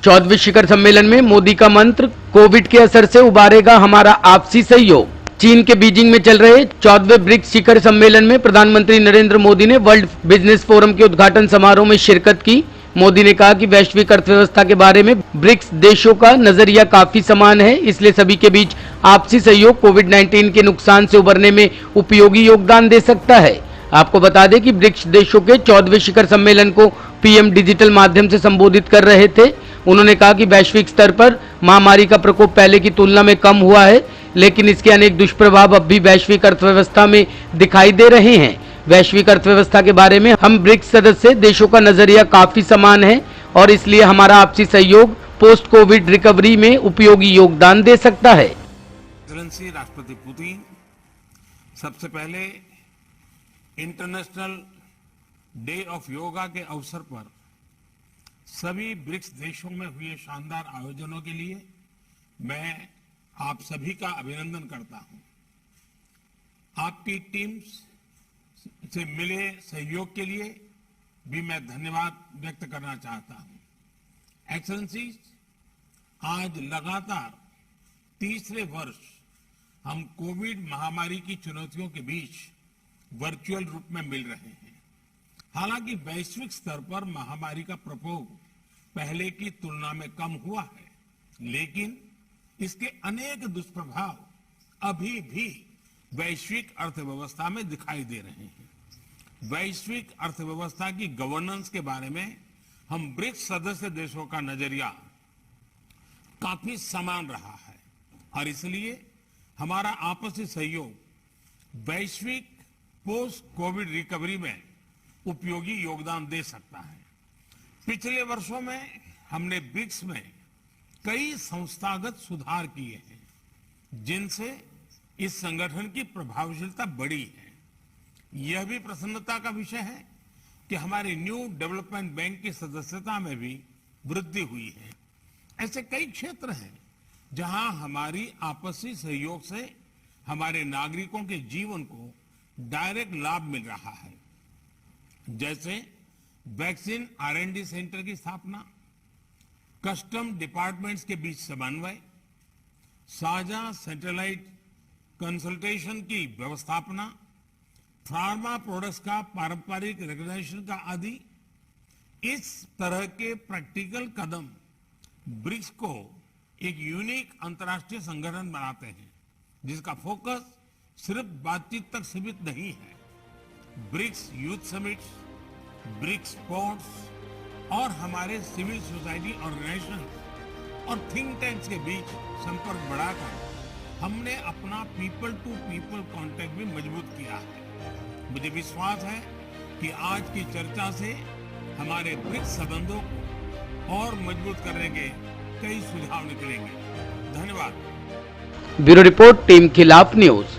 14वें शिखर सम्मेलन में मोदी का मंत्र, कोविड के असर से उबारेगा हमारा आपसी सहयोग। चीन के बीजिंग में चल रहे 14वें ब्रिक्स शिखर सम्मेलन में प्रधानमंत्री नरेंद्र मोदी ने वर्ल्ड बिजनेस फोरम के उद्घाटन समारोह में शिरकत की। मोदी ने कहा कि वैश्विक अर्थव्यवस्था के बारे में ब्रिक्स देशों का नजरिया काफी समान है, इसलिए सभी के बीच आपसी सहयोग कोविड-19 के नुकसान से उबरने में उपयोगी योगदान दे सकता है। आपको बता दें कि ब्रिक्स देशों के 14वें शिखर सम्मेलन को पीएम डिजिटल माध्यम से संबोधित कर रहे थे। उन्होंने कहा कि वैश्विक स्तर पर महामारी का प्रकोप पहले की तुलना में कम हुआ है, लेकिन इसके अनेक दुष्प्रभाव अब भी वैश्विक अर्थव्यवस्था में दिखाई दे रहे हैं। वैश्विक अर्थव्यवस्था के बारे में हम ब्रिक्स सदस्य देशों का नजरिया काफी समान है और इसलिए हमारा आपसी सहयोग पोस्ट कोविड रिकवरी में उपयोगी योगदान दे सकता है। राष्ट्रपति पुतिन, सबसे पहले इंटरनेशनल डे ऑफ योगा के अवसर पर सभी ब्रिक्स देशों में हुए शानदार आयोजनों के लिए मैं आप सभी का अभिनंदन करता हूं। आपकी टीम से मिले सहयोग के लिए भी मैं धन्यवाद व्यक्त करना चाहता हूं। एक्सेलेंसीज, आज लगातार तीसरे वर्ष हम कोविड महामारी की चुनौतियों के बीच वर्चुअल रूप में मिल रहे हैं। हालांकि वैश्विक स्तर पर महामारी का प्रकोप पहले की तुलना में कम हुआ है, लेकिन इसके अनेक दुष्प्रभाव अभी भी वैश्विक अर्थव्यवस्था में दिखाई दे रहे हैं। वैश्विक अर्थव्यवस्था की गवर्नेंस के बारे में हम ब्रिक्स सदस्य देशों का नजरिया काफी समान रहा है और इसलिए हमारा आपसी सहयोग वैश्विक पोस्ट कोविड रिकवरी में उपयोगी योगदान दे सकता है। पिछले वर्षों में हमने ब्रिक्स में कई संस्थागत सुधार किए हैं, जिनसे इस संगठन की प्रभावशीलता बढ़ी है। यह भी प्रसन्नता का विषय है कि हमारे न्यू डेवलपमेंट बैंक की सदस्यता में भी वृद्धि हुई है। ऐसे कई क्षेत्र हैं जहां हमारी आपसी सहयोग से हमारे नागरिकों के जीवन को डायरेक्ट लाभ मिल रहा है, जैसे वैक्सीन R&D सेंटर की स्थापना, कस्टम डिपार्टमेंट्स के बीच समन्वय, साझा सैटेलाइट कंसल्टेशन की व्यवस्थापना, फार्मा प्रोडक्ट्स का पारंपरिक रिकॉग्निशन का आदि। इस तरह के प्रैक्टिकल कदम ब्रिक्स को एक यूनिक अंतर्राष्ट्रीय संगठन बनाते हैं, जिसका फोकस सिर्फ बातचीत तक सीमित नहीं है। BRICS youth summits, BRICS sports और हमारे सिविल सोसाइटी ऑर्गेनाइजेशन और थिंक टैंक्स के बीच संपर्क बढ़ाकर हमने अपना पीपल टू पीपल कांटेक्ट भी मजबूत किया है। मुझे विश्वास है कि आज की चर्चा से हमारे ब्रिक्स संबंधों को और मजबूत करने के कई सुझाव निकलेंगे। धन्यवाद। ब्यूरो रिपोर्ट, टीम खिलाफ न्यूज।